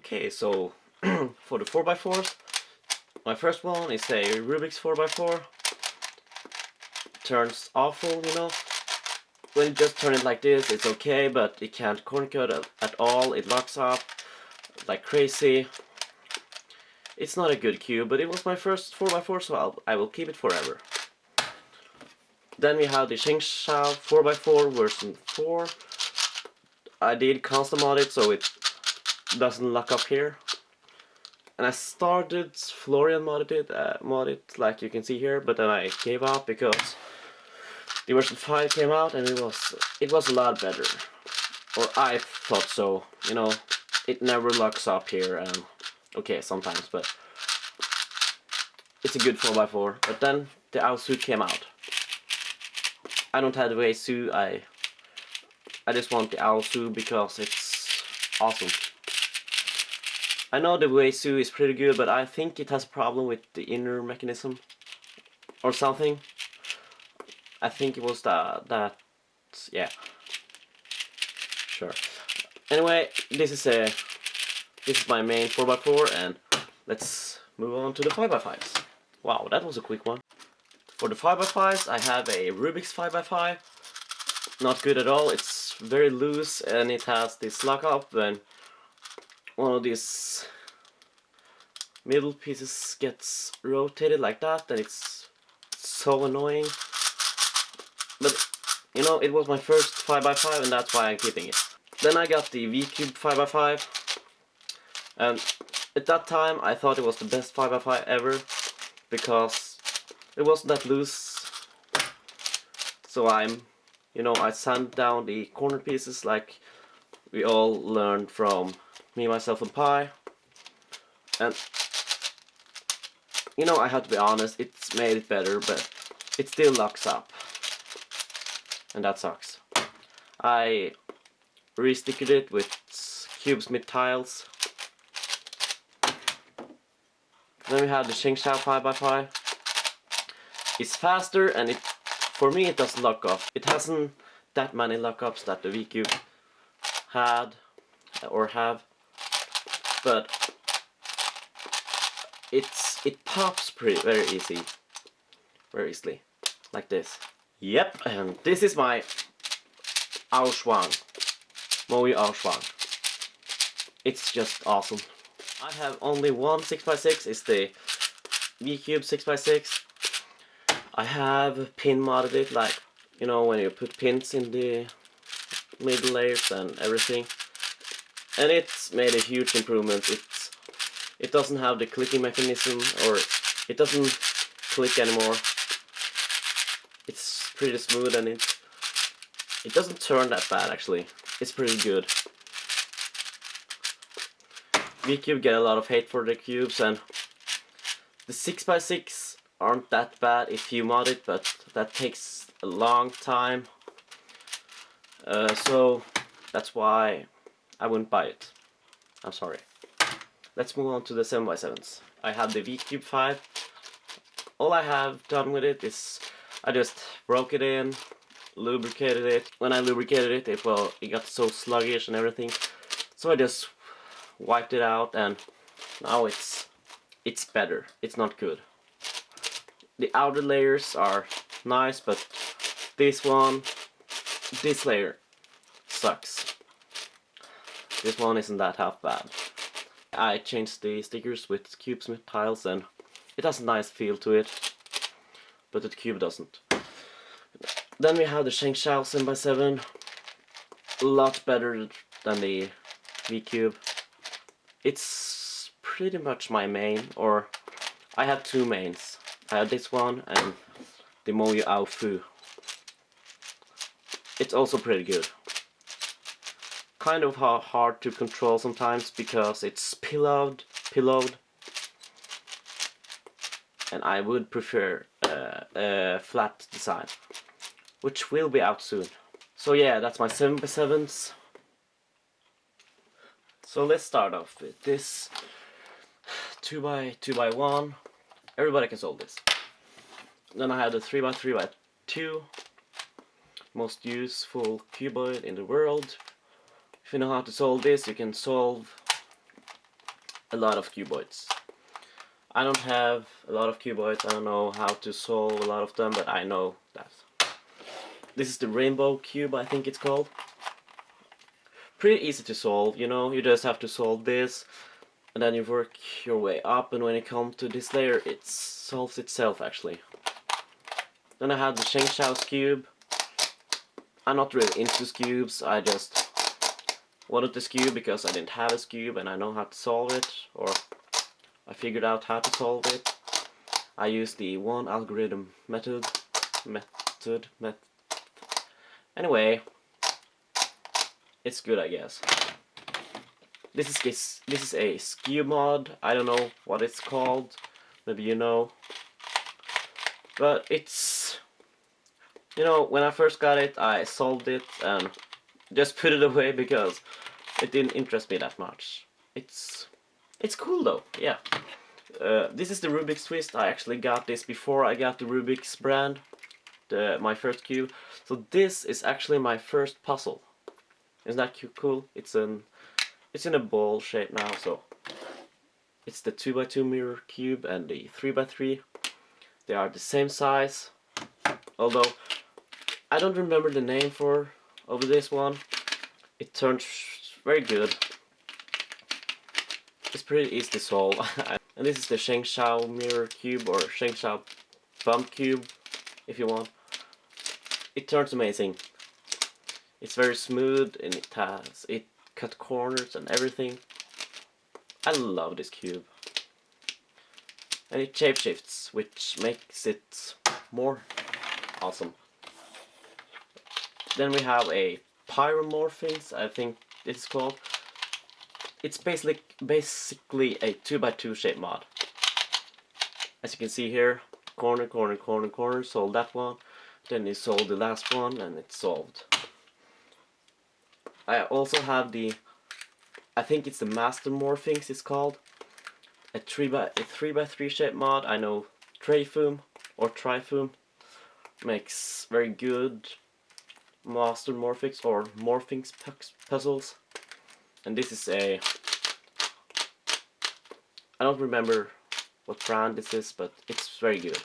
Okay, so for the 4x4s, my first one is a Rubik's 4x4. Turns awful, you know. When you just turn it like this, it's okay, but it can't corner cut at all. It locks up like crazy. It's not a good cube, but it was my first 4x4, so I will keep it forever. Then we have the Shengshao 4x4 version 4. I did custom mod it so it doesn't lock up here. And I started Florian mod it like you can see here, but then I gave up because the version 5 came out and it was a lot better. Or I thought so, you know. It never locks up here, okay, sometimes, but it's a good 4x4. But then the Aosu came out. I don't have the Weisu, I just want the Aosu because it's awesome. I know the Weisu is pretty good, but I think it has a problem with the inner mechanism or something. I think it was that yeah. Sure. Anyway, this is my main 4x4, and let's move on to the 5x5s. Wow, that was a quick one. For the 5x5s, I have a Rubik's 5x5. Not good at all. It's very loose, and it has this lock up when one of these middle pieces gets rotated like that, and it's so annoying. But you know, it was my first 5x5, and that's why I'm keeping it. Then I got the V-Cube 5x5, and at that time I thought it was the best 5x5 ever because it wasn't that loose. So I sand down the corner pieces like we all learned from Me, Myself and Pi. And you know, I have to be honest, it's made it better, but it still locks up. And that sucks. I re-stickered it with Cubesmith tiles. Then we have the Shengshao 5x5. It's faster, and for me it doesn't lock up. It hasn't that many lockups that the V-Cube had or have, but it pops very easily, like this. Yep, and this is my Aoshuang, Moyu Aoshuang. It's just awesome. I have only one 6x6, it's the V-Cube 6x6. I have pin modded it, like, you know, when you put pins in the middle layers and everything. And it's made a huge improvement. It doesn't have the clicking mechanism, or it doesn't click anymore. It's pretty smooth, and it doesn't turn that bad actually. It's pretty good. V-Cube get a lot of hate for their cubes, and the 6x6 aren't that bad if you mod it, but that takes a long time. So that's why I wouldn't buy it. I'm sorry. Let's move on to the 7x7s. I have the V-Cube 5. All I have done with it is I just broke it in, lubricated it. When I lubricated it, it got so sluggish and everything. So I just wiped it out, and now it's better. It's not good. The outer layers are nice, but this layer sucks. This one isn't that half bad. I changed the stickers with Cubesmith tiles, and it has a nice feel to it, but the cube doesn't. Then we have the Shengshao 7x7. A lot better than the V-Cube. It's pretty much my main, or I have two mains. I have this one and the Moyu Aofu. It's also pretty good. Kind of hard to control sometimes because it's pillowed, and I would prefer a flat design, which will be out soon. So yeah, that's my 7x7s. So let's start off with this 2x1. Everybody can solve this. Then I have the 3x3x2, most useful cuboid in the world. If you know how to solve this, you can solve a lot of cuboids. I don't have a lot of cuboids, I don't know how to solve a lot of them, but I know that. This is the rainbow cube, I think it's called. Pretty easy to solve, you know, you just have to solve this, and then you work your way up, and when you come to this layer, it solves itself actually. Then I have the Sheng Shao's cube. I'm not really into cubes, I just wanted this cube because I didn't have a cube and I know how to solve it, or I figured out how to solve it. I used the one algorithm method. Anyway, it's good, I guess. This is a skew mod. I don't know what it's called. Maybe you know. But it's, you know, when I first got it, I solved it and just put it away because it didn't interest me that much. It's cool though, yeah. This is the Rubik's Twist. I actually got this before I got the Rubik's brand, my first cube. So this is actually my first puzzle. Isn't that cool? It's in a ball shape now, so it's the 2x2 mirror cube and the 3x3. They are the same size, although I don't remember the name of this one. It turns very good. It's pretty easy to solve. And this is the Sheng Shao mirror cube, or Sheng Shao bump cube, if you want. It turns amazing. It's very smooth and it cut corners and everything. I love this cube. And it shapeshifts, which makes it more awesome. Then we have a Pyromorphings, I think it's called. It's basically a 2x2 shape mod. As you can see here, corner, corner, corner, corner, solve that one. Then you solve the last one and it's solved. I also have I think it's the Master Morphings it's called. A 3x3 shape mod. I know Trifum makes very good Master Morphings or Morphings puzzles. And this is I don't remember what brand this is, but it's very good.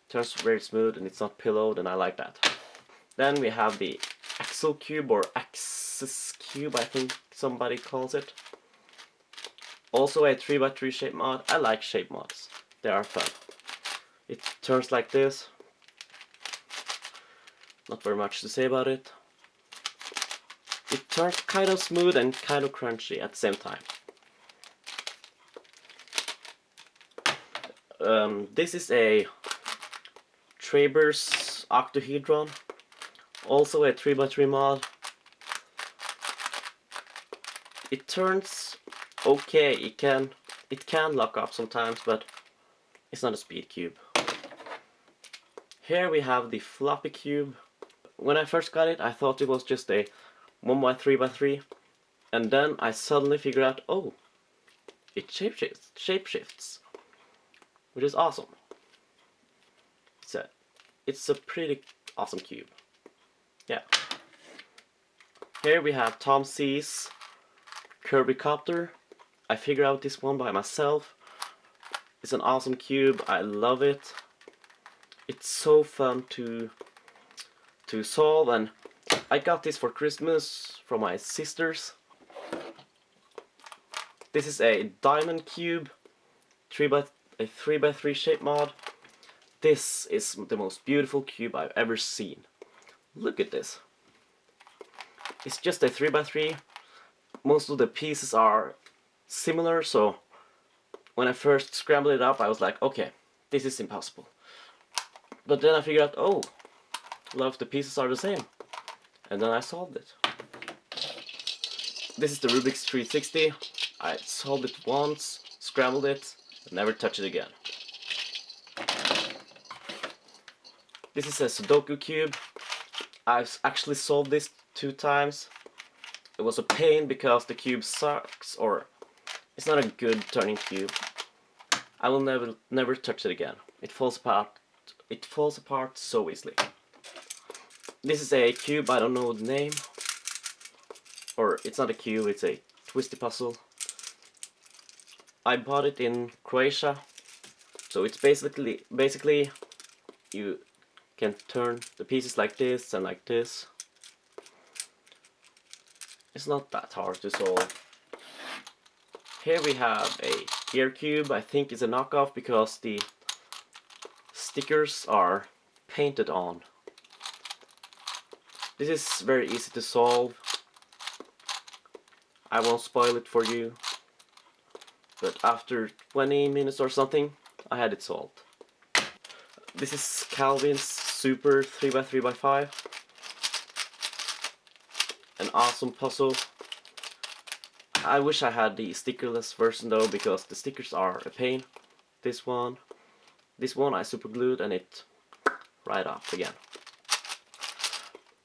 Turns very smooth and it's not pillowed, and I like that. Then we have the Axle Cube, or Axis Cube, I think somebody calls it. Also a 3x3 shape mod. I like shape mods. They are fun. It turns like this. Not very much to say about it. It turns kind of smooth and kind of crunchy at the same time. This is a Traber's Octohedron. Also a 3x3 mod. It turns okay. It can lock up sometimes, but it's not a speed cube. Here we have the Floppy Cube. When I first got it, I thought it was just a 1x3x3, and then I suddenly figured out, oh, it shapeshifts, which is awesome. It's a pretty awesome cube. Yeah. Here we have Tom C's Kirby Copter. I figured out this one by myself. It's an awesome cube. I love it. It's so fun to solve, and I got this for Christmas from my sisters. This is a Diamond Cube, a 3x3 shape mod. This is the most beautiful cube I've ever seen. Look at this. It's just a 3x3. Most of the pieces are similar, so when I first scrambled it up, I was like, okay, this is impossible. But then I figured out, oh, a lot of the pieces are the same. And then I solved it. This is the Rubik's 360. I solved it once, scrambled it, and never touched it again. This is a Sudoku cube. I've actually solved this 2 times. It was a pain because the cube sucks, or it's not a good turning cube. I will never touch it again. It falls apart so easily. This is a cube, I don't know the name. Or it's not a cube, it's a twisty puzzle. I bought it in Croatia, so it's basically you can turn the pieces like this and like this. It's not that hard to solve. Here we have a gear cube. I think it's a knockoff because the stickers are painted on. This is very easy to solve. I won't spoil it for you, but after 20 minutes or something, I had it solved. This is Calvin's Super 3x3x5. An awesome puzzle. I wish I had the stickerless version though, because the stickers are a pain. This one I super glued and it right off again.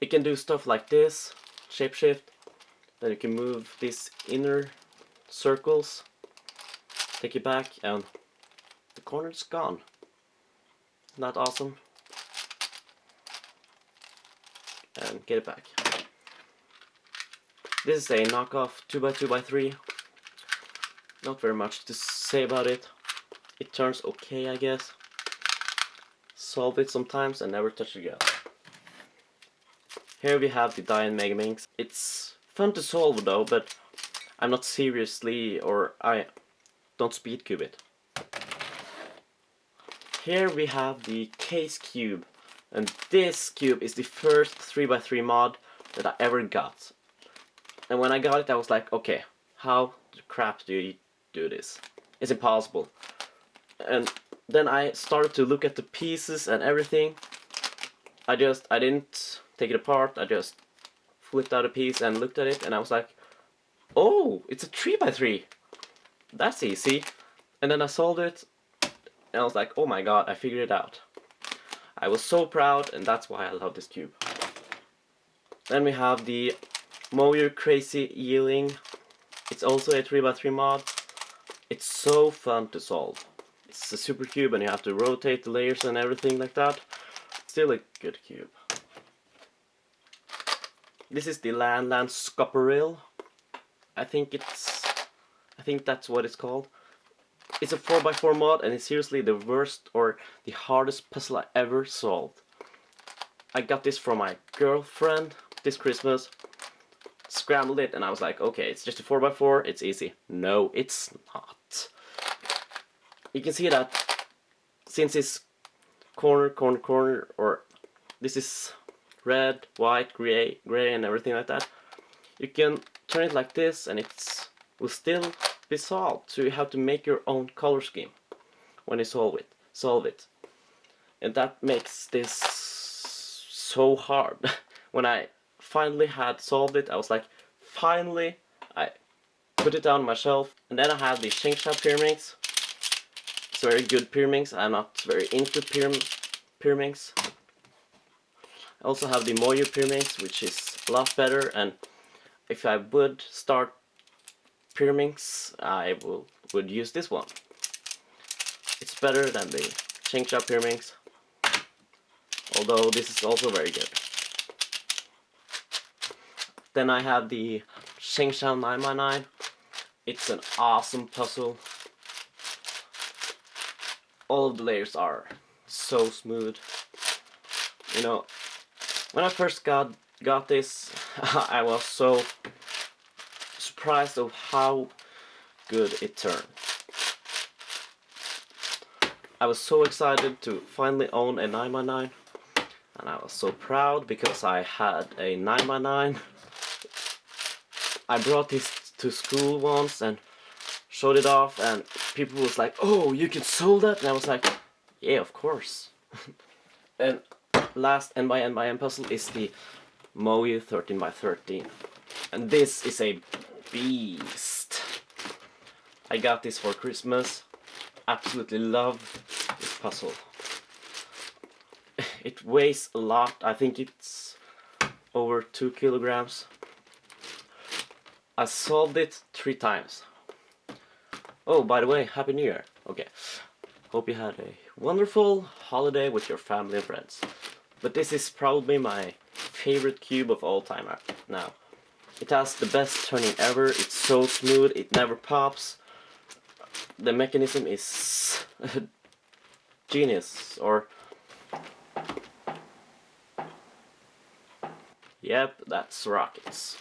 It can do stuff like this, shapeshift, then you can move these inner circles, take it back and the corner's gone. Isn't that awesome? And get it back. This is a knockoff 2x2x3. Not very much to say about it. It turns okay, I guess. Solve it sometimes and never touch it again. Here we have the Dian Megaminx. It's fun to solve though, but I'm not seriously, or I don't speed cube it. Here we have the Case Cube, and this cube is the first 3x3 mod that I ever got. And when I got it I was like, okay, how the crap do you do this? It's impossible. And then I started to look at the pieces and everything. I didn't take it apart, I just flipped out a piece and looked at it and I was like, oh, it's a 3x3. That's easy. And then I solved it and I was like, oh my god, I figured it out. I was so proud, and that's why I love this cube. Then we have the Moyu Crazy Yearling. It's also a 3x3 mod. It's so fun to solve. It's a super cube and you have to rotate the layers and everything like that. Still a good cube. This is the Lan Scoparil. I think that's what it's called. It's a 4x4 mod and it's seriously the worst or the hardest puzzle I ever solved. I got this from my girlfriend this Christmas. Scrambled it and I was like, okay, it's just a 4x4, it's easy. No, it's not. You can see that since it's corner, or this is red, white, gray and everything like that, you can turn it like this and it will still be solved. So you have to make your own color scheme when you solve it. And that makes this so hard. When I finally had solved it, I was like, finally, I put it down on my shelf. And then I have the Shengsha Pyraminx. It's very good Pyraminx. I'm not very into Pyraminx. I also have the Moyu Pyraminx, which is a lot better, and if I would start Pyraminx, I would use this one. It's better than the Shengsha Pyraminx, although this is also very good. Then I have the Shengsha 9x9. It's an awesome puzzle. All of the layers are so smooth. You know, when I first got this, I was so surprised of how good it turned. I was so excited to finally own a 9x9, and I was so proud because I had a 9x9. I brought this to school once and showed it off, and people was like, oh, you can solve that? And I was like, yeah, of course. And last N puzzle is the Moyu 13x13. And this is a beast. I got this for Christmas. Absolutely love this puzzle. It weighs a lot. I think it's over 2 kilograms. I solved it 3 times. Oh, by the way, Happy New Year. Okay. Hope you had a wonderful holiday with your family and friends. But this is probably my favorite cube of all time now. It has the best turning ever. It's so smooth, it never pops. the mechanism is genius, or yep, that's rockets.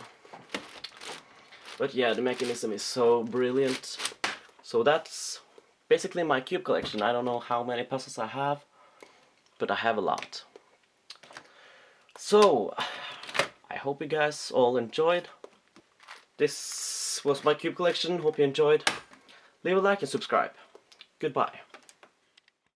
But yeah, the mechanism is so brilliant. So that's basically my cube collection. I don't know how many puzzles I have, but I have a lot. So I hope you guys all enjoyed. This was my cube collection. Hope you enjoyed. Leave a like and subscribe. Goodbye.